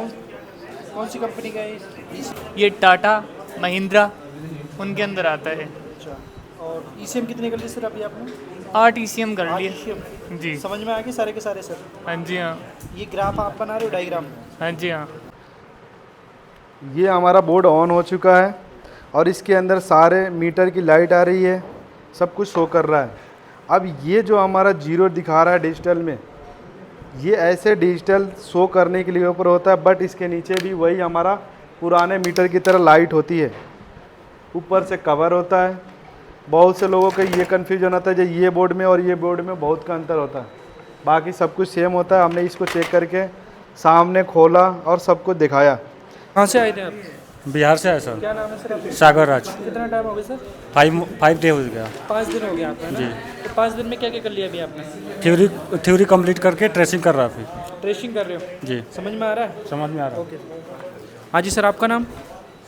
कौन कौन सी कंपनी का है ये टाटा महिंद्रा उनके अंदर आता है। अच्छा, और ईसीएम कितने कर लिए सर अभी आपने? 8 ECM कर 8 लिए। ECM जी समझ में आ गए सारे के सारे सर? हाँ जी हाँ। ये ग्राफ आप बना रहे हो, डायग्राम? हाँ जी हाँ। ये हमारा बोर्ड ऑन हो चुका है और इसके अंदर सारे मीटर की लाइट आ रही है, सब कुछ शो कर रहा है। अब ये जो हमारा जीरो दिखा रहा है डिजिटल में, ये ऐसे डिजिटल शो करने के लिए ऊपर होता है, बट इसके नीचे भी वही हमारा पुराने मीटर की तरह लाइट होती है, ऊपर से कवर होता है। बहुत से लोगों का ये कन्फ्यूजन होता है जो ये बोर्ड में और ये बोर्ड में बहुत का अंतर होता है, बाकी सब कुछ सेम होता है। हमने इसको चेक करके सामने खोला और सब कुछ दिखाया। कहाँ से आए थे आप? बिहार से है सर। क्या नाम है सर आपका? सागर राज। कितना टाइम हो गया सर? 5 डे हो गया। 5 दिन हो गया आपका, है ना? जी। तो 5 दिन में क्या क्या कर लिया अभी आपने? थ्योरी कंप्लीट करके ट्रेसिंग कर रहा फिर। ट्रेसिंग कर रहे हो? जी समझ में आ रहा है? समझ में आ रहा है। ओके। हाँ जी सर, आपका नाम?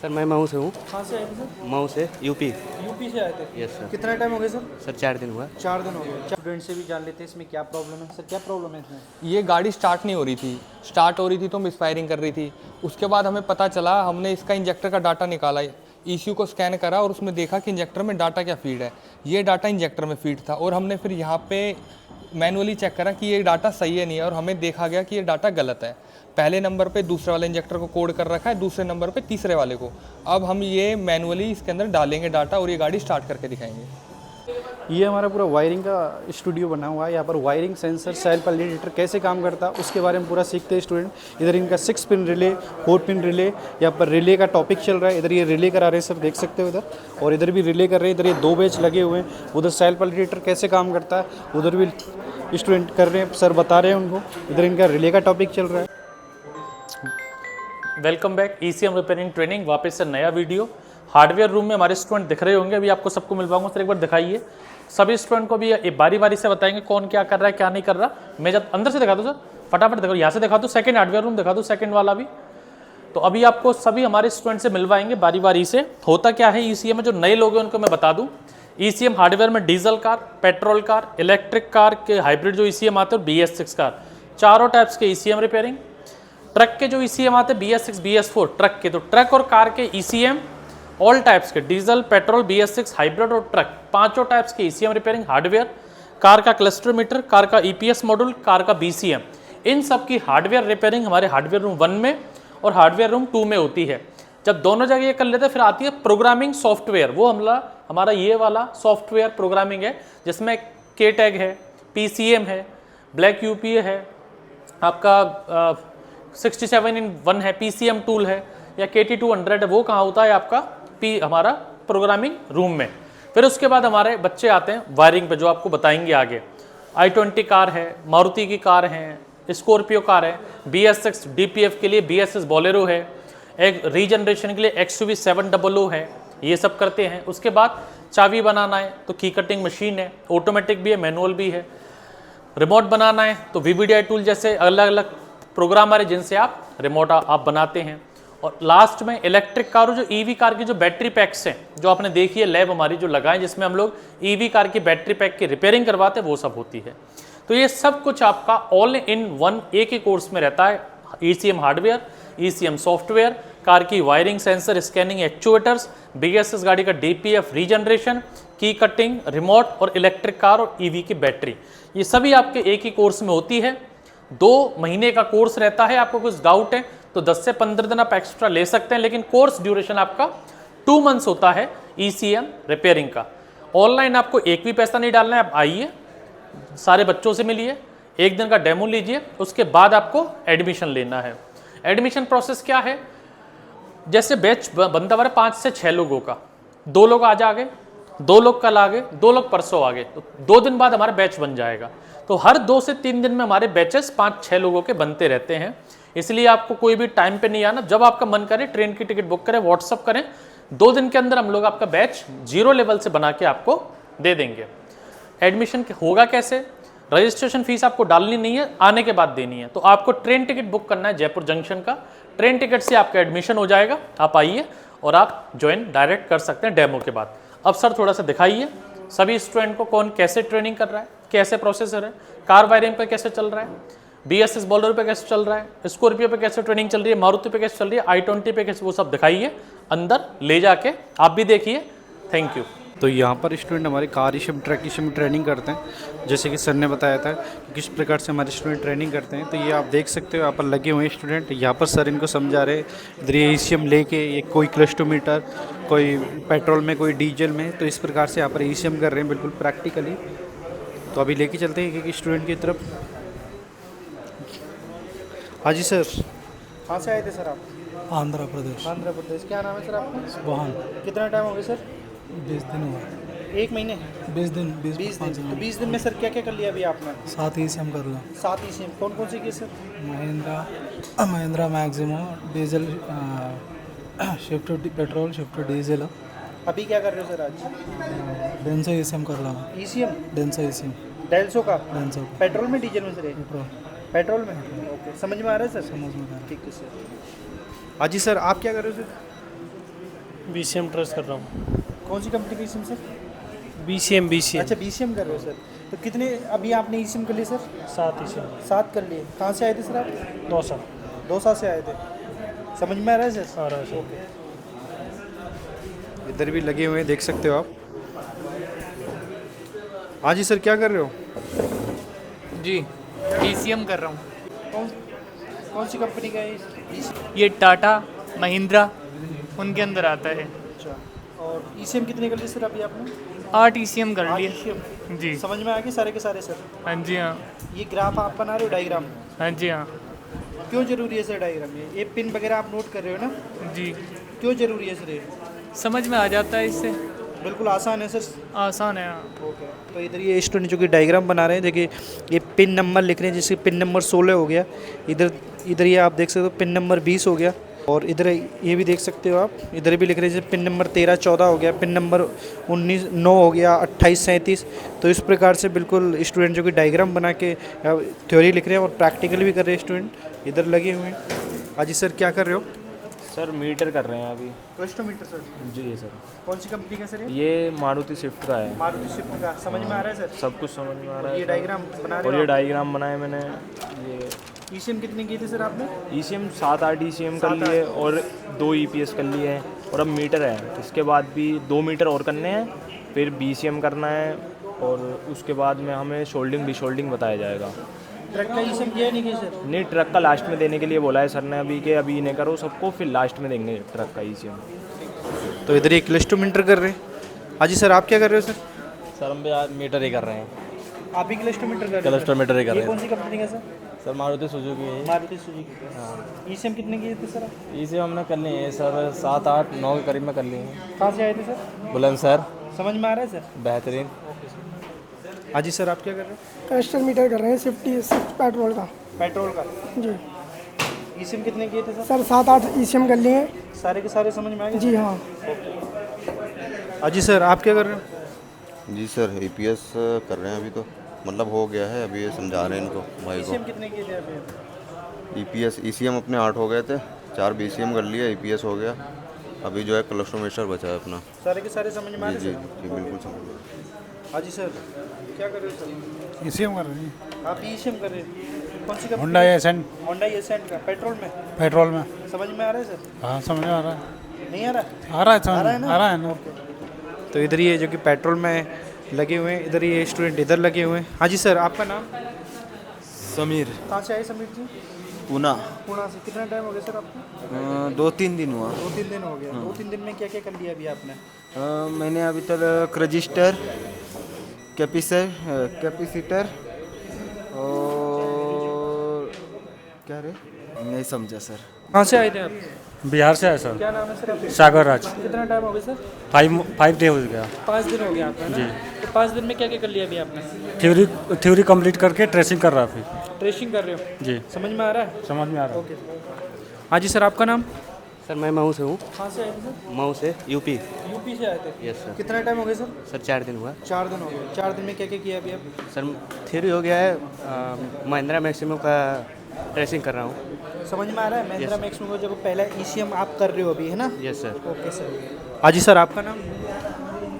सर मैं मऊ से हूँ। कहाँ से आए थे सर? मऊ से यूपी। यूपी से आए थे? Yes sir. कितना टाइम हो गया सर? सर 4 दिन हुआ। 4 दिन हो गए। स्टूडेंट से भी जान लेते हैं इसमें क्या प्रॉब्लम है। सर क्या प्रॉब्लम है इसमें? ये गाड़ी स्टार्ट नहीं हो रही थी, स्टार्ट हो रही थी तो मिसफायरिंग कर रही थी। उसके बाद हमें पता चला, हमने इसका इंजेक्टर का डाटा निकाला, ECU को स्कैन करा और उसमें देखा कि इंजेक्टर में डाटा क्या फीड है। ये डाटा इंजेक्टर में फीड था और हमने फिर यहाँ पे मैनुअली चेक करा कि ये डाटा सही है नहीं है, और हमें देखा गया कि ये डाटा गलत है। पहले नंबर पे दूसरे वाले इंजेक्टर को कोड कर रखा है, दूसरे नंबर पे तीसरे वाले को। अब हम ये मैनुअली इसके अंदर डालेंगे डाटा और ये गाड़ी स्टार्ट करके दिखाएंगे। ये हमारा पूरा वायरिंग का स्टूडियो बना हुआ है। यहाँ पर वायरिंग, सेंसर, सेल वैलिडेटर कैसे काम करता है उसके बारे में पूरा सीखते हैं स्टूडेंट। इधर इनका 6 पिन रिले, 4 पिन रिले, यहाँ पर रिले का टॉपिक चल रहा है। इधर ये रिले करा रहे हैं सर, देख सकते हो इधर, और इधर भी रिले कर रहे हैं। इधर ये 2 बैच लगे हुए हैं। उधर सेल वैलिडेटर कैसे काम करता है उधर भी स्टूडेंट कर रहे हैं, सर बता रहे हैं उनको। इधर इनका रिले का टॉपिक चल रहा है। Welcome back ECM repairing training, वापस से नया वीडियो। हार्डवेयर रूम में हमारे स्टूडेंट दिख रहे होंगे, अभी आपको सबको मिलवाऊंगा। सर एक बार दिखाइए, सभी स्टूडेंट को भी बारी बारी से बताएंगे कौन क्या कर रहा है क्या नहीं कर रहा। मैं जब अंदर से दिखा दूँ सर, फटाफट दिखा, यहाँ से दिखा दूँ, सेकंड हार्डवेयर रूम दिखा दूँ, सेकंड वाला भी। तो अभी आपको सभी हमारे स्टूडेंट से मिलवाएंगे बारी बारी से। होता क्या है ECM में, जो नए लोग हैं उनको मैं बता दूँ, ECM हार्डवेयर में diesel car, petrol car, electric car के हाइब्रिड जो ECM आते हैं, BS6 कार, चारों टाइप्स के ECM रिपेयरिंग। ट्रक के जो ECM आते हैं BS6, BS4 ट्रक के, तो ट्रक और कार के ECM ऑल टाइप्स के, डीजल, पेट्रोल, BS6, हाइब्रिड और ट्रक, पांचों टाइप्स के ECM रिपेयरिंग हार्डवेयर। कार का क्लस्टर मीटर, कार का EPS मॉड्यूल, कार का BCM, इन सब की हार्डवेयर रिपेयरिंग हमारे हार्डवेयर रूम 1 में और हार्डवेयर रूम 2 में होती है। जब दोनों जगह ये कर लेते हैं, फिर आती है प्रोग्रामिंग सॉफ्टवेयर। वो हमारा ये वाला सॉफ्टवेयर प्रोग्रामिंग है, जिसमें KTAG है, PCM है, ब्लैक UPA है, आपका 67-in-1 है, PCM टूल है, या KT200 है। वो कहाँ होता है आपका हमारा प्रोग्रामिंग रूम में। फिर उसके बाद हमारे बच्चे आते हैं वायरिंग पे, जो आपको बताएंगे आगे। i20 कार है, मारुति की कार है, स्कॉर्पियो कार है, BS6 DPF के लिए BS6 बोलेरो है, एक रीजनरेशन के लिए XUV 700 है, ये सब करते हैं। उसके बाद चाबी बनाना है तो की कटिंग मशीन है, ऑटोमेटिक भी है, मैनुअल भी है। रिमोट बनाना है तो VVDI टूल जैसे अलग अलग प्रोग्रामर है जिनसे आप रिमोट आप बनाते हैं। और लास्ट में इलेक्ट्रिक कार, जो EV कार की जो बैटरी पैक्स हैं, जो आपने देखी है लैब हमारी जो लगाएं, जिसमें हम लोग EV कार की बैटरी पैक की रिपेयरिंग करवाते हैं, वो सब होती है। तो ये सब कुछ आपका ऑल इन वन एक ही कोर्स में रहता है। ECM hardware, ECM software, car की wiring, sensor, scanning, actuators, BS6 गाड़ी का DPF रीजनरेशन, की कटिंग, रिमोट और इलेक्ट्रिक कार और EV की बैटरी, ये सभी आपके एक ही कोर्स में होती है। 2 महीने का कोर्स रहता है। आपको कुछ डाउट है तो 10 से 15 दिन आप एक्स्ट्रा ले सकते हैं, लेकिन कोर्स ड्यूरेशन आपका 2 मंथ्स होता है ECM रिपेयरिंग का। ऑनलाइन आपको एक भी पैसा नहीं डालना है। आप आइए, सारे बच्चों से मिलिए, 1 दिन का डेमो लीजिए, उसके बाद आपको एडमिशन लेना है। एडमिशन प्रोसेस क्या है, जैसे बैच बनता हुआ 5 से 6 लोगों का, 2 लोग आज आ गए, 2 लोग कल आ गए, 2 लोग परसों आ गए, तो 2 दिन बाद हमारा बैच बन जाएगा। तो हर 2 से 3 दिन में हमारे बैचेस 5-6 लोगों के बनते रहते हैं। इसलिए आपको कोई भी टाइम पे नहीं आना, जब आपका मन करे ट्रेन की टिकट बुक करें, व्हाट्सअप करें, 2 दिन के अंदर हम लोग आपका बैच 0 लेवल से बना के आपको दे देंगे। एडमिशन होगा कैसे, रजिस्ट्रेशन फीस आपको डालनी नहीं है, आने के बाद देनी है। तो आपको ट्रेन टिकट बुक करना है जयपुर जंक्शन का, ट्रेन टिकट से आपका एडमिशन हो जाएगा। आप आइए और आप ज्वाइन डायरेक्ट कर सकते हैं डेमो के बाद। अब सर थोड़ा सा दिखाइए सभी स्टूडेंट को कौन कैसे ट्रेनिंग कर रहा है, कैसे प्रोसेसर है, कार वायरिंग पर कैसे चल रहा है, BS6 बोलेरो पे कैसे चल रहा है, स्कॉर्पियो पे कैसे ट्रेनिंग चल रही है, मारुति पे कैसे चल रही है, i20 पे कैसे, वो सब दिखाइए अंदर ले जाके, आप भी देखिए। Thank you. तो यहाँ पर स्टूडेंट हमारे car ECM truck ECM training करते हैं, जैसे कि सर ने बताया था कि किस प्रकार से हमारे स्टूडेंट ट्रेनिंग करते हैं। तो ये आप देख सकते हो यहाँ पर लगे हुए हैं स्टूडेंट, यहाँ पर सर इनको समझा रहे हैं। इधर ये ईसीएम लेके, ये कोई क्लस्टोमीटर, कोई पेट्रोल में, कोई डीजल में, तो इस प्रकार से यहाँ पर ईसीएम कर रहे हैं बिल्कुल प्रैक्टिकली। तो अभी लेके चलते हैं एक स्टूडेंट की तरफ। हाँ जी सर, कहाँ से आए थे सर आप? आंध्र प्रदेश। आंध्र प्रदेश। क्या नाम है सर आपका? वाहन कितना टाइम हो गया सर? 20 दिन हुआ। 1 महीने? 20 दिन 20 दिन। तो 20 दिन में सर क्या क्या कर लिया अभी आपने? 7 ईसीएम कर लो। 7 ईसीएम कौन कौन सी की sir? Mahindra Maximo, diesel, shift petrol, shift diesel. अभी क्या कर रहे हो सर आज? डेंसो ईसीएम कर लो। ईसीएम? Denso ECM. डेल्सो का? डेंसो पेट्रोल में डीजल में सर? पेट्रोल। पेट्रोल में। ओके, समझ में आ रहा है सर? समझ में आ रहा है। ठीक है सर। हाँ जी सर, आप क्या कर रहे हो सर? BCM ट्रेस कर रहा हूँ। कौन सी कंपनी का ईसीएम सर? BCM अच्छा, बीसीएम कर रहे हो सर। तो कितने अभी आपने ईसीएम कर लिए सर? 7 ईसीएम। 7 कर लिए। कहाँ से आए थे सर आप? 2 साल 2 साल से आए थे। समझ में आ रहा है सर? आ रहा है सर। इधर भी लगे हुए हैं, देख सकते हो आप। हाँ जी सर, क्या कर रहे हो? जी ECM कर रहा हूँ। कौन सी कंपनी का है ये टाटा महिंद्रा उनके अंदर आता है। अच्छा, और ईसीएम कितने कर लिए सर अभी आपने? 8 ECM कर लिए। ECM जी। समझ में आ गए सारे के सारे सर? हाँ जी हाँ। ये ग्राफ आप बना रहे हो, डायग्राम? हाँ जी हाँ। क्यों जरूरी है सर डायग्राम? ये पिन वगैरह आप नोट कर रहे हो ना? जी। क्यों जरूरी है सर ये? समझ में आ जाता है इससे। बिल्कुल आसान है सर। आसान है हाँ। ओके, तो इधर ये स्टूडेंट जो कि डायग्राम बना रहे हैं, देखिए ये पिन नंबर लिख रहे हैं, जैसे पिन नंबर 16 हो गया। इधर ये आप देख सकते हो पिन नंबर 20 हो गया, और इधर ये भी देख सकते हो आप, इधर भी लिख रहे हैं जैसे पिन नंबर 13 14 हो गया, पिन नंबर 19 9 हो गया, 28 37। तो इस प्रकार से बिल्कुल स्टूडेंट जो कि डायग्राम बना के थ्योरी लिख रहे हैं और प्रैक्टिकल भी कर रहे हैं स्टूडेंट, इधर लगे हुए हैं। अजी सर, क्या कर रहे हो? सर मीटर कर रहे हैं अभी। क्लस्टोमीटर सर? जी सर। कौन सी कंपनी का सर? ये मारुति स्विफ्ट का है। मारुति स्विफ्ट का। समझ में आ रहा है सर? सब कुछ समझ में आ रहा है। ये डायग्राम बना और रहे ये हो? डायग्राम बनाए मैंने। ये ईसीएम कितने किए थे सर आपने? ECM 7-8 ECM कर लिए और 2 EPS कर लिए हैं, और अब मीटर है। इसके बाद भी 2 मीटर और करने हैं, फिर BCM करना है, और उसके बाद में हमें शोल्डिंग डिशोल्डिंग बताया जाएगा। ट्रक का ईसीएम किया नहीं किया सर? नहीं, ट्रक का लास्ट में देने के लिए बोला है सर ने अभी, के अभी इन्हें करो सबको, फिर लास्ट में देंगे ट्रक का ECM। तो इधर एक क्लस्टोमीटर कर रहे हैं। हाँ जी सर, आप क्या कर रहे हो सर? सर हम भी आज मीटर ही कर रहे हैं। आप भी क्लस्टोमीटर कर रहे हो? क्लस्टोमीटर ही कर ये रहे कौन हैं सी कंपनी का सर? सर। मारुति सुजुकी है। मारुति सुजुकी। हाँ। ईसीएम कितने किए थे सर? ECM हमने कर लिए हैं सर, 7-8-9 के करीब में कर लिए हैं। कहाँ से आए थे सर? बुलंदशहर। समझ में आ रहा है सर? बेहतरीन। हाँ जी सर, आप क्या कर रहे हो? क्लस्टर मीटर कर रहे हैं, 50 पेट्रोल का। पेट्रोल का? जी। ईसीएम कितने किए थे सर? सर 7-8 ECM कर लिए हैं। सारे के सारे समझ में आ गए? जी हाँ। हाँ जी सर, आप क्या कर रहे हो? जी सर, EPS कर रहे हैं अभी, तो मतलब हो गया है, अभी ये समझा रहे हैं इनको भाई को। ईसीएम कितने किए थे अभी? EPS ECM अपने 8 हो गए थे, 4 BCM कर लिए, EPS हो गया, अभी जो है क्लस्टोमीटर बचा है अपना। सारे के सारे समझ में आ जी रहे जी सर? जी, बिल्कुल समझ गए। हाँ जी सर, क्या कर रहे हो सर? ईसीएम कर रहे हैं। आप ईसीएम कर रहे हैं? कौन सी company? Honda Accent. Honda Accent का। पेट्रोल में? पेट्रोल में। समझ में आ रहा है सर? हाँ, समझ में आ रहा है। नहीं आ रहा? आ रहा है समझ, आ रहा है ना? आ रहा है ना। तो इधर ये जो कि पेट्रोल में लगे हुए हैं, इधर ये स्टूडेंट इधर लगे हुए हैं। हाँ जी सर, आपका नाम? समीर। कहाँ से आए समीर जी? पूना। पुणे से। कितना टाइम हो गया सर आपको? 2-3 दिन हुआ। 2-3 दिन हो गया। 2-3 दिन में क्या क्या कर लिया अभी आपने? मैंने अभी तक रजिस्टर, कैपेसिटर और क्या रे, नहीं समझा सर। कहाँ से आए थे आप? बिहार से आया सर। क्या नाम है सर आपका? सागर राज। कितना टाइम हो गया सर? 5 डे हो गया। 5 दिन हो गया आपका ना? जी। तो 5 दिन में क्या क्या कर लिया अभी आपने? थ्योरी कंप्लीट करके ट्रेसिंग कर रहा फिर। ट्रेसिंग कर रहे हो? जी। समझ में आ रहा है? समझ में आ रहा है। ओके। हाँ जी सर, आपका नाम? सर मैं मऊ से हूँ। कहाँ से आए थे सर? मऊ से, यूपी। यूपी से आए थे? Yes sir. कितना टाइम हो गया सर? सर 4 दिन हुआ। 4 दिन हो गए। 4 दिन में क्या क्या किया अभी आप? सर थ्योरी हो गया है, महिंद्रा मैक्सिमो का ट्रेसिंग कर रहा हूँ। समझ में आ रहा है? महिंद्रा मैक्सिमो को जब पहला ECM आप कर रहे हो अभी, है ना? Yes sir. Okay sir. हाँ जी सर, आपका नाम?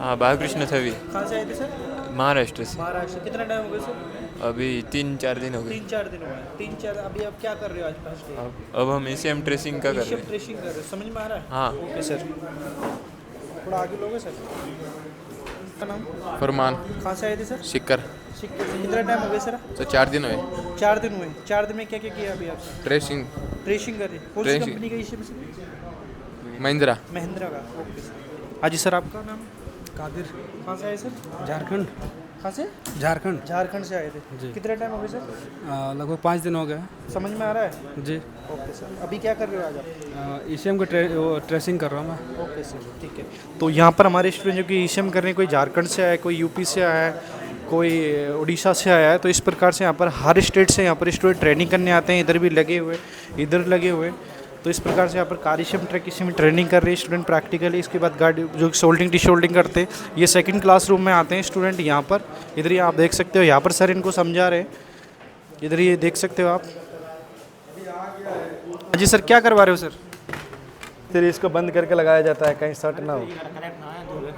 हाँ, बालकृष्ण थवी। कहाँ से आए थे सर? महाराष्ट्र से। महाराष्ट्र। कितना टाइम हो गया सर? अभी 3-4 दिन हो गए। 3-4 दिन हुए। 3-4 अभी आप क्या कर रहे हो आज फर्स्ट डे? अब हम ECM ट्रेसिंग का कर रहे हैं। ट्रेसिंग कर रहे हो, समझ में आ रहा है? हाँ। ओके सर, थोड़ा आगे लोगे सर। का नाम? फरमान। कहाँ से आए थे सर? शिक्कर। शिक्कर से। कितना टाइम हो गया सर? तो 4 दिन हुए। 4 दिन हुए। 4 दिन में क्या क्या किया अभी आप? ट्रेसिंग। ट्रेसिंग कर रहे हैं। कौन सी ट्रेसिंग। कंपनी का इशू सर? महिंद्रा। महिंद्रा का। Okay sir. हाँ जी सर, आपका नाम? कादिर। कहाँ से आए सर? झारखंड। कहाँ से? झारखंड। झारखंड से आए थे जी। कितना टाइम हो गया सर? लगभग 5 दिन हो गए। समझ में आ रहा है? जी। ओके सर, अभी क्या कर रहे हो आज आप? ECM का ट्रेसिंग कर रहा हूँ मैं। ओके सर, ठीक है। तो यहाँ पर हमारे स्टूडेंट जो कि ECM कर रहे हैं, कोई झारखंड से आया है, कोई यूपी से आया है, कोई उड़ीसा से आया है। तो इस प्रकार से यहाँ पर हर स्टेट से यहाँ पर स्टूडेंट ट्रेनिंग करने आते हैं। इधर भी लगे हुए, इधर लगे हुए। तो इस प्रकार से यहाँ पर कार्यक्षम ट्रैक किसी में ट्रेनिंग कर रहे हैं स्टूडेंट प्रैक्टिकली। इसके बाद गाड़ी जो सोल्डिंग डिशोल्डिंग करते हैं, ये सेकंड क्लासरूम में आते हैं स्टूडेंट यहाँ पर। इधर ये आप देख सकते हो, यहाँ पर सर इनको समझा रहे हैं। इधर ये देख सकते हो आप। जी सर, क्या करवा रहे हो सर? फिर इसको बंद करके लगाया जाता है, कहीं शॉर्ट ना हो।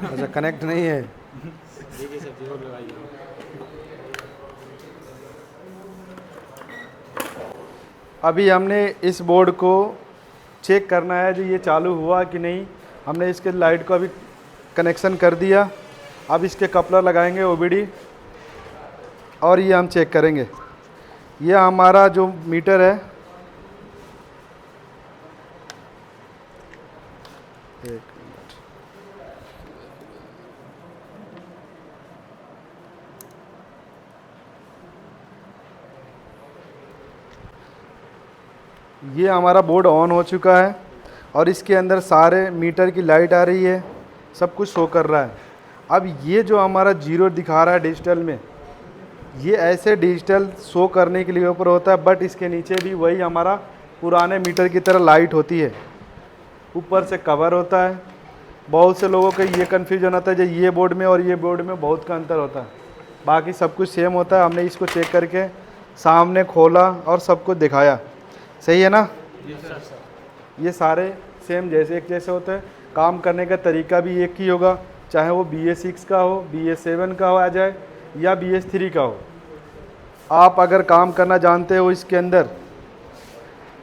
अच्छा, कनेक्ट नहीं है। अभी हमने इस बोर्ड को चेक करना है जो ये चालू हुआ कि नहीं। हमने इसके लाइट को अभी कनेक्शन कर दिया। अब इसके कपलर लगाएंगे OBD और ये हम चेक करेंगे। ये हमारा जो मीटर है, एक मिनट, ये हमारा बोर्ड ऑन हो चुका है और इसके अंदर सारे मीटर की लाइट आ रही है, सब कुछ शो कर रहा है। अब ये जो हमारा जीरो दिखा रहा है डिजिटल में, ये ऐसे डिजिटल शो करने के लिए ऊपर होता है, बट इसके नीचे भी वही हमारा पुराने मीटर की तरह लाइट होती है, ऊपर से कवर होता है। बहुत से लोगों का ये कन्फ्यूजन होता है जो ये बोर्ड में और ये बोर्ड में बहुत का अंतर होता है, बाकी सब कुछ सेम होता है। हमने इसको चेक करके सामने खोला और सब कुछ दिखाया, सही है ना? ये सारे सेम जैसे एक जैसे होते हैं। काम करने का तरीका भी एक ही होगा, चाहे वो BS6 का हो, BS7 का हो आ जाए या BS3 का हो। आप अगर काम करना जानते हो, इसके अंदर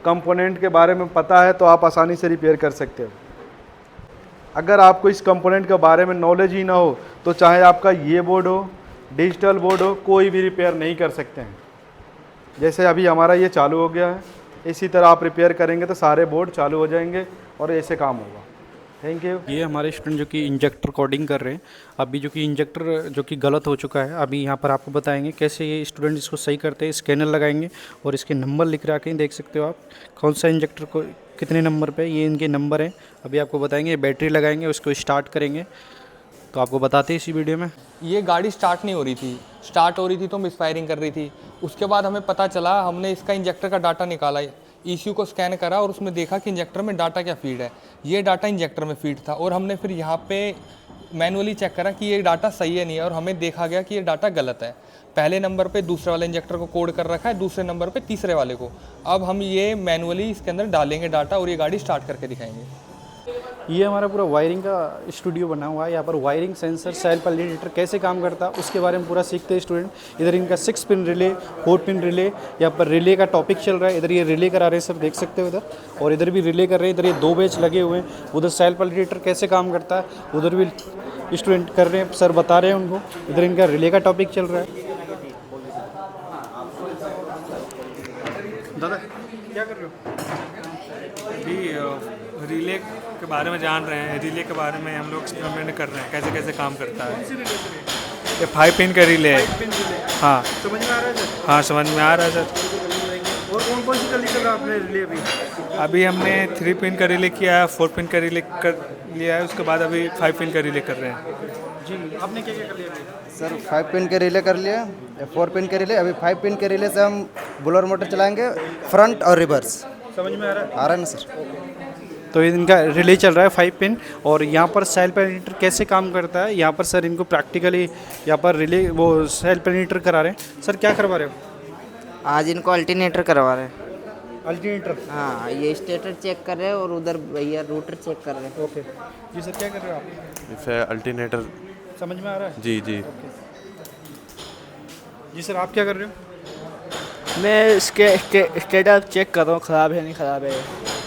कंपोनेंट के बारे में पता है, तो आप आसानी से रिपेयर कर सकते हो। अगर आपको इस कंपोनेंट के बारे में नॉलेज ही ना हो, तो चाहे आपका ये बोर्ड हो, डिजिटल बोर्ड हो, कोई भी रिपेयर नहीं कर सकते हैं। जैसे अभी हमारा ये चालू हो गया है, इसी तरह आप रिपेयर करेंगे तो सारे बोर्ड चालू हो जाएंगे और ऐसे काम होगा। Thank you. ये हमारे स्टूडेंट जो कि इंजेक्टर कोडिंग कर रहे हैं अभी, जो कि इंजेक्टर जो कि गलत हो चुका है, अभी यहाँ पर आपको बताएंगे कैसे ये स्टूडेंट इसको सही करते हैं। स्कैनर लगाएंगे और इसके नंबर लिख रखे हैं, देख सकते हो आप कौन सा इंजेक्टर को कितने नंबर पे, ये इनके नंबर हैं। अभी आपको बताएंगे, बैटरी लगाएंगे, उसको स्टार्ट करेंगे, तो आपको बताते हैं इसी वीडियो में। ये गाड़ी स्टार्ट नहीं हो रही थी, स्टार्ट हो रही थी तो मिसफायरिंग कर रही थी। उसके बाद हमें पता चला, हमने इसका इंजेक्टर का डाटा निकाला, ECU को स्कैन करा और उसमें देखा कि इंजेक्टर में डाटा क्या फीड है। ये डाटा इंजेक्टर में फीड था और हमने फिर यहाँ पे मैनुअली चेक करा कि ये डाटा सही है नहीं है, और हमें देखा गया कि ये डाटा गलत है। पहले नंबर पे दूसरे वाले इंजेक्टर को कोड कर रखा है, दूसरे नंबर पे तीसरे वाले को। अब हम ये मैनुअली इसके अंदर डालेंगे डाटा और ये गाड़ी स्टार्ट करके दिखाएंगे। ये हमारा पूरा वायरिंग का स्टूडियो बना हुआ है। यहाँ पर वायरिंग, सेंसर, सेल पैरामीटर कैसे काम करता है उसके बारे में पूरा सीखते हैं स्टूडेंट। इधर इनका 6 पिन रिले, 4 पिन रिले, यहाँ पर रिले का टॉपिक चल रहा है। इधर ये रिले करा रहे हैं सर, देख सकते हो इधर, और इधर भी रिले कर रहे हैं। इधर ये 2 बैच लगे हुए हैं। उधर सेल पैरामीटर कैसे काम करता है उधर भी स्टूडेंट कर रहे हैं, सर बता रहे हैं उनको। इधर इनका रिले का टॉपिक चल रहा है। दादा क्या कर रहे हो? अभी रिले के बारे में जान रहे हैं। रिले के बारे में हम लोग एक्सपेरिमेंट कर रहे हैं, कैसे कैसे काम करता है। ये 5 पिन का रिले है। हाँ, समझ में आ रहा है सर? हाँ समझ में आ रहा है सर। और कौन कौन सी गली कर रहा है आपने रिले अभी? अभी हमने 3 पिन का रिले किया है, 4 पिन का रिले कर लिया है, उसके बाद अभी 5 पिन का रिले कर रहे हैं। जी, आपने क्या क्या कर लिया अभी? सर 5 पिन के रिले कर लिया, 4 पिन के रिले। अभी 5 पिन के रिले से हम ब्लोअर मोटर चलाएंगे, फ्रंट और रिवर्स। समझ में आ रहा है? आ रहा है ना सर? तो इनका रिले चल रहा है 5 पिन। और यहाँ पर सेल पैरामीटर कैसे काम करता है, यहाँ पर सर इनको प्रैक्टिकली यहाँ पर रिले वो सेल पैरामीटर करा रहे हैं। सर क्या करवा रहे हो? आज इनको अल्टरनेटर करवा रहे हैं। अल्टरनेटर? हाँ, ये स्टेटर चेक कर रहे हैं और उधर भैया रूटर चेक कर रहे हैं। ओके जी सर, क्या कर रहे हो आप? अल्टरनेटर। समझ में आ रहा है? जी जी। जी सर, आप क्या कर रहे हो? मैं इसके स्टेटस चेक कर रहा हूँ, ख़राब है नहीं ख़राब है।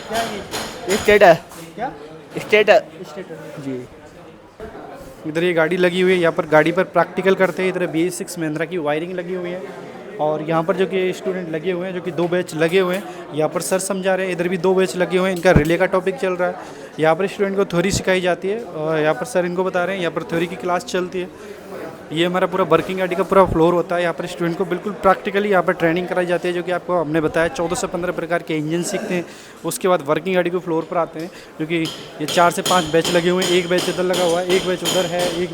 क्या ये स्टेटस क्या स्टेटस जी। इधर ये गाड़ी लगी हुई है, यहाँ पर गाड़ी पर प्रैक्टिकल करते हैं। इधर BS6 महिंद्रा की वायरिंग लगी हुई है और यहाँ पर जो कि स्टूडेंट लगे हुए हैं, जो कि 2 बैच लगे हुए हैं। यहाँ पर सर समझा रहे हैं, इधर भी 2 बैच लगे हुए हैं। इनका रिले का टॉपिक चल रहा है। यहाँ पर स्टूडेंट को थ्योरी सिखाई जाती है और यहाँ पर सर इनको बता रहे हैं, यहाँ पर थ्योरी की क्लास चलती है। ये हमारा पूरा वर्किंग गाड़ी का पूरा फ्लोर होता है। यहाँ पर स्टूडेंट को बिल्कुल प्रैक्टिकली यहाँ पर ट्रेनिंग कराई जाती है, जो कि आपको हमने बताया 14 से 15 प्रकार के इंजन सीखते हैं। उसके बाद वर्किंग गाड़ी को फ्लोर पर आते हैं, जो कि ये 4 से 5 बैच लगे हुए हैं। एक बैच इधर लगा हुआ है, एक बैच उधर है, एक बैच